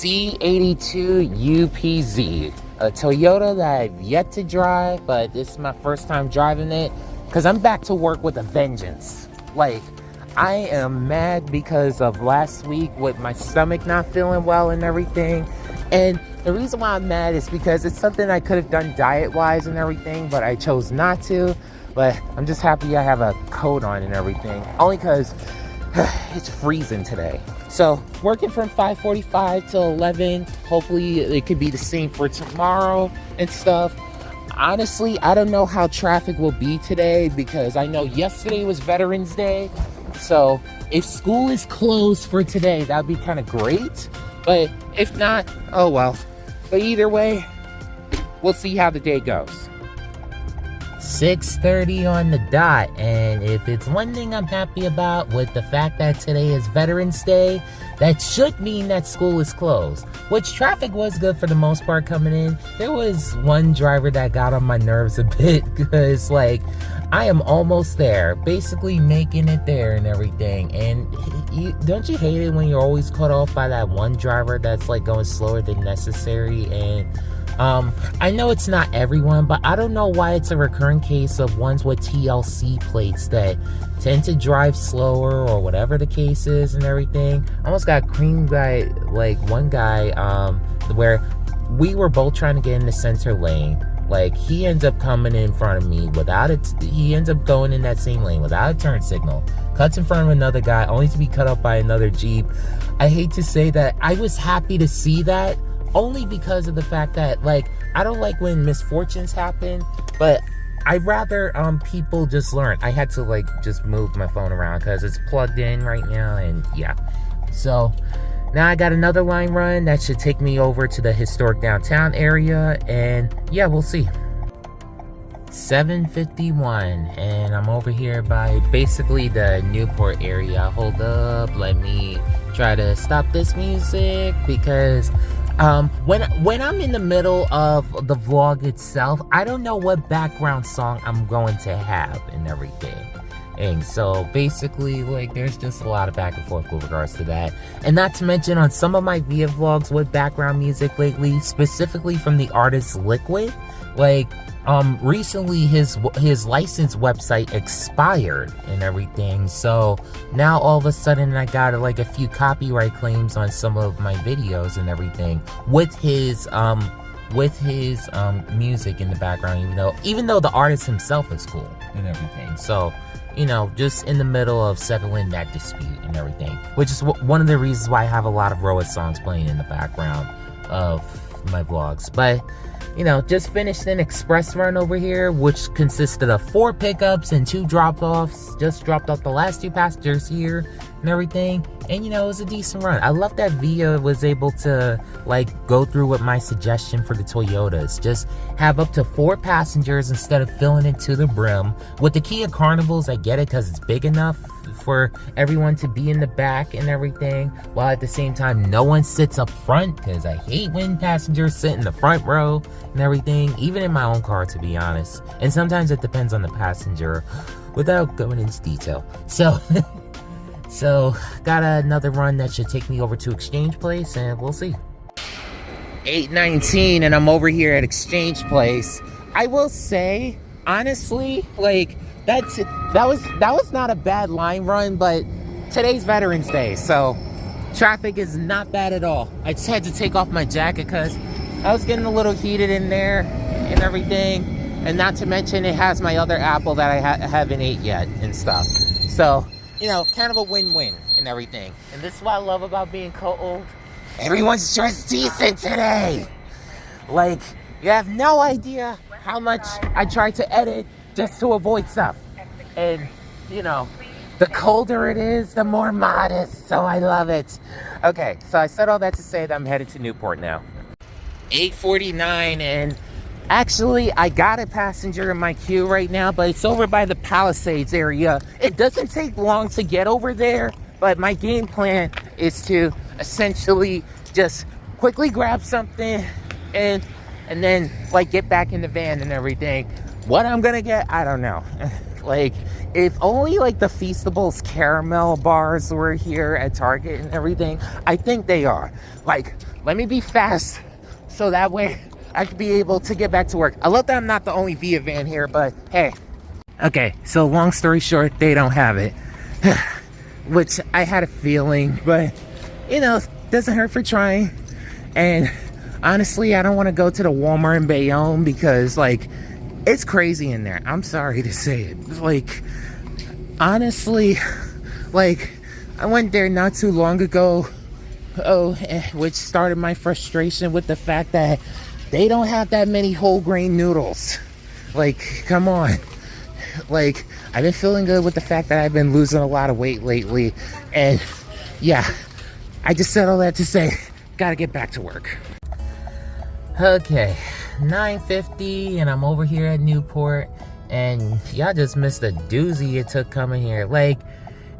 C82 UPZ, a Toyota that I've yet to drive, but this is my first time driving it because I'm back to work with a vengeance. Like, I am mad because of last week with my stomach not feeling well and everything. And the reason why I'm mad is because it's something I could have done diet-wise and everything, but I chose not to. But I'm just happy I have a coat on and everything, only because it's freezing today. So working from 5:45 till 11. Hopefully it could be the same for tomorrow and stuff. Honestly, I don't know how traffic will be today because I know yesterday was Veterans Day. So if school is closed for today, that'd be kind of great. But if not, oh well. But either way, we'll see how the day goes. 6:30 on the dot, and if it's one thing I'm happy about with the fact that today is Veterans Day, that should mean that school is closed, which traffic was good for the most part coming in. There was one driver that got on my nerves a bit because, like, I am almost there, basically making it there and everything, and don't you hate it when you're always caught off by that one driver that's like going slower than necessary? And I know it's not everyone, but I don't know why it's a recurring case of ones with TLC plates that tend to drive slower or whatever the case is and everything. I almost got creamed by like one guy where we were both trying to get in the center lane. Like, he ends up coming in front of me without it. He ends up going in that same lane without a turn signal. Cuts in front of another guy, only to be cut up by another Jeep. I hate to say that. I was happy to see that, only because of the fact that, like, I don't like when misfortunes happen, but I'd rather people just learn. I had to, like, just move my phone around because it's plugged in right now, and yeah. So now I got another line run that should take me over to the historic downtown area, and yeah, we'll see. 7:51, and I'm over here by basically the Newport area. Hold up, let me try to stop this music because when I'm in the middle of the vlog itself, I don't know what background song I'm going to have and everything. And so basically, like, there's just a lot of back and forth with regards to that. And not to mention on some of my Via vlogs with background music lately, specifically from the artist Liquid, like, recently his license website expired and everything. So now all of a sudden I got like a few copyright claims on some of my videos and everything with his music in the background, even though the artist himself is cool and everything. So, just in the middle of settling that dispute and everything, which is one of the reasons why I have a lot of Roa songs playing in the background of my vlogs. But just finished an express run over here, which consisted of 4 pickups and 2 drop-offs. Just dropped off the last 2 passengers here and everything. And, it was a decent run. I love that Via was able to, like, go through with my suggestion for the Toyotas. Just have up to 4 passengers instead of filling it to the brim. With the Kia Carnivals, I get it because it's big enough for everyone to be in the back and everything, while at the same time no one sits up front, because I hate when passengers sit in the front row and everything, even in my own car, to be honest. And sometimes it depends on the passenger, without going into detail. So got another run that should take me over to Exchange Place, and we'll see. 8:19, and I'm over here at Exchange Place. I will say, honestly, like, that was not a bad line run, but today's Veterans Day, so traffic is not bad at all. I just had to take off my jacket because I was getting a little heated in there and everything, and not to mention it has my other apple that I haven't ate yet and stuff. So, kind of a win-win and everything. And this is what I love about being cold. Everyone's dressed decent today. Like, you have no idea how much I try to edit just to avoid stuff. And, the colder it is, the more modest. So I love it. Okay, so I said all that to say that I'm headed to Newport now. 8:49, and actually, I got a passenger in my queue right now, but it's over by the Palisades area. It doesn't take long to get over there, but my game plan is to essentially just quickly grab something and then, like, get back in the van and everything. What I'm gonna get, I don't know. Like, if only, like, the Feastables caramel bars were here at Target and everything. I think they are. Like, let me be fast so that way I could be able to get back to work. I love that I'm not the only Via van here, but hey. Okay, so long story short, they don't have it. Which I had a feeling, but you know, doesn't hurt for trying. And honestly, I don't want to go to the Walmart in Bayonne because like it's crazy in there. I'm sorry to say it. Like honestly, like I went there not too long ago, which started my frustration with the fact that they don't have that many whole grain noodles. Like, come on. Like, I've been feeling good with the fact that I've been losing a lot of weight lately. And yeah, I just said all that to say, gotta get back to work. Okay, 9:50 and I'm over here at Newport. And y'all just missed a doozy it took coming here. Like,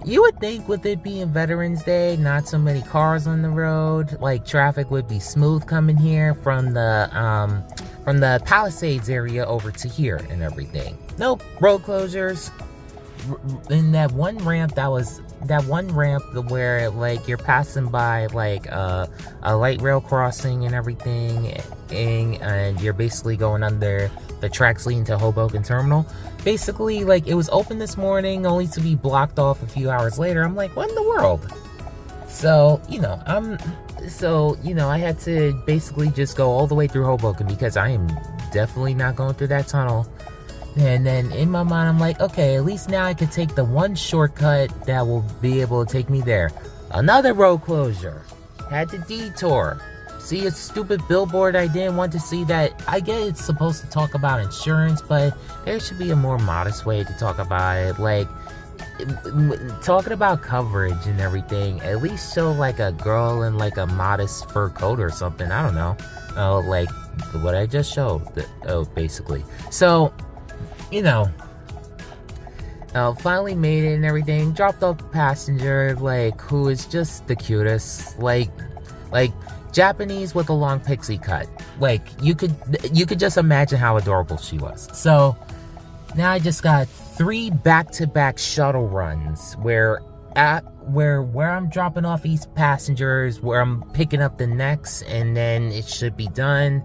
you would think with it being Veterans Day, not so many cars on the road, like traffic would be smooth coming here from the Palisades area over to here and everything. Nope, road closures. In that one ramp where like you're passing by like a light rail crossing and everything, and you're basically going under the tracks leading to Hoboken Terminal. Basically, like, it was open this morning only to be blocked off a few hours later. I'm like, what in the world? So, you know, I had to basically just go all the way through Hoboken because I am definitely not going through that tunnel. And then in my mind, I'm like, okay, at least now I can take the one shortcut that will be able to take me there. Another road closure. Had to detour. See a stupid billboard I didn't want to see that. I get it's supposed to talk about insurance, but there should be a more modest way to talk about it. Like, talking about coverage and everything, at least show like a girl in like a modest fur coat or something. I don't know. Like what I just showed. Basically. So, you know, finally made it and everything. Dropped off the passenger, like, who is just the cutest. Like Japanese with a long pixie cut. Like, you could just imagine how adorable she was. So now I just got 3 back-to-back shuttle runs where I'm dropping off each passengers, where I'm picking up the next, and then it should be done.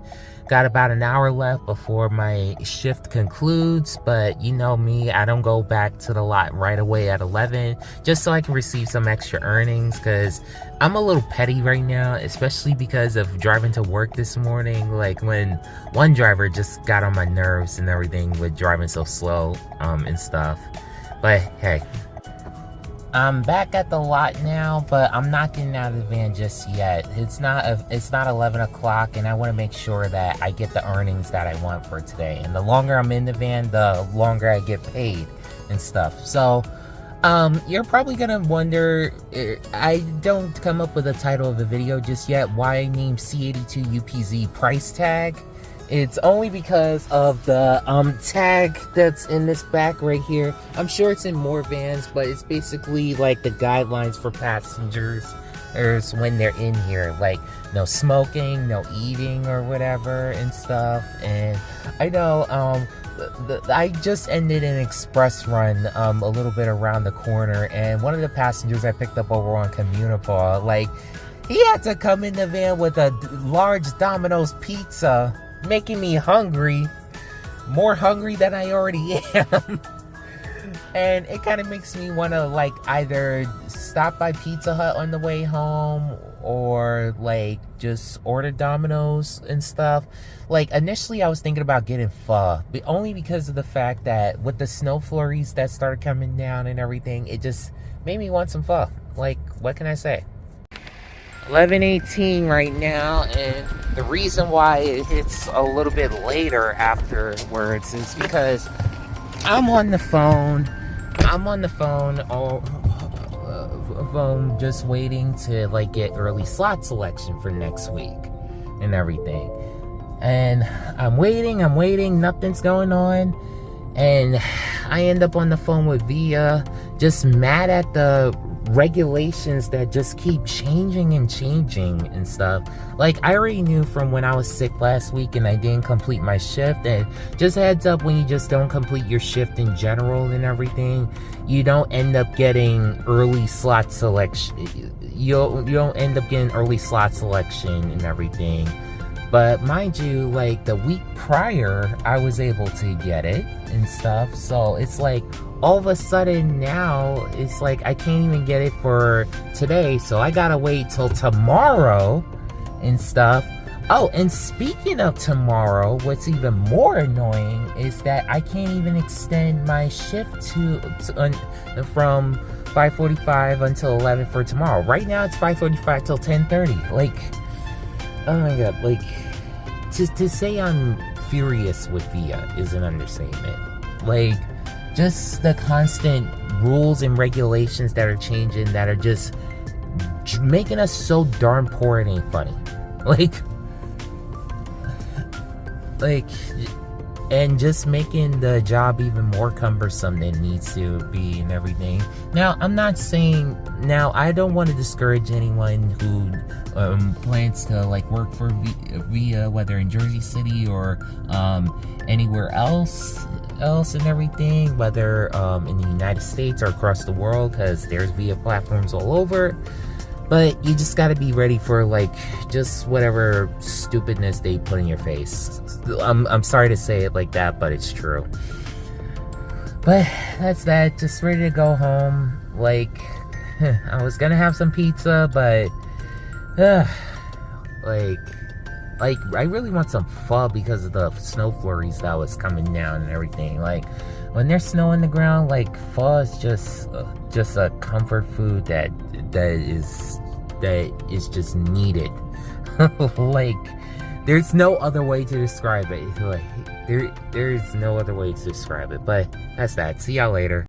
Got about an hour left before my shift concludes, but you know me, I don't go back to the lot right away at 11, just so I can receive some extra earnings, because I'm a little petty right now, especially because of driving to work this morning. Like, when one driver just got on my nerves and everything with driving so slow and stuff. But hey, I'm back at the lot now, but I'm not getting out of the van just yet. It's not 11 o'clock, and I want to make sure that I get the earnings that I want for today. And the longer I'm in the van, the longer I get paid and stuff. So, you're probably gonna wonder, I don't come up with a title of the video just yet, why I named C82 UPZ price tag. It's only because of the tag that's in this back right here. I'm sure it's in more vans, but it's basically like the guidelines for passengers when they're in here. Like, no smoking, no eating or whatever and stuff. And I know I just ended an express run a little bit around the corner, and one of the passengers I picked up over on Communipaw, like, he had to come in the van with a large Domino's pizza, making me hungry, more hungry than I already am. And it kind of makes me want to, like, either stop by Pizza Hut on the way home or, like, just order Domino's and stuff. Like, initially I was thinking about getting pho, but only because of the fact that with the snow flurries that started coming down and everything, it just made me want some pho. Like, what can I say? 11:18 right now, and the reason why it hits a little bit later afterwards is because I'm on the phone just waiting to, like, get early slot selection for next week and everything. And I'm waiting, nothing's going on, and I end up on the phone with Via, just mad at the regulations that just keep changing and changing and stuff. Like, I already knew from when I was sick last week and I didn't complete my shift, and just a heads up, when you just don't complete your shift in general and everything, you don't end up getting early slot selection. You don't end up getting early slot selection and everything. But mind you, like, the week prior, I was able to get it and stuff. So it's like, all of a sudden now, it's like I can't even get it for today. So I gotta wait till tomorrow and stuff. Oh, and speaking of tomorrow, what's even more annoying is that I can't even extend my shift from 5:45 until 11 for tomorrow. Right now, it's 5:45 till 10:30. Like, oh my god, like, to say I'm furious with VIA is an understatement. Like, just the constant rules and regulations that are changing, that are just making us so darn poor it ain't funny. Like, and just making the job even more cumbersome than it needs to be and everything. Now, I'm not saying, now, I don't want to discourage anyone who plans to, like, work for VIA, whether in Jersey City or anywhere else and everything, whether in the United States or across the world, because there's VIA platforms all over. But you just got to be ready for, like, just whatever stupidness they put in your face. I'm sorry to say it like that, but it's true. But that's that. Just ready to go home. Like, I was gonna have some pizza, but like I really want some pho because of the snow flurries that was coming down and everything. Like, when there's snow on the ground, like, pho is just a comfort food that is just needed. Like, there's no other way to describe it. Like, there is no other way to describe it. But that's that. See y'all later.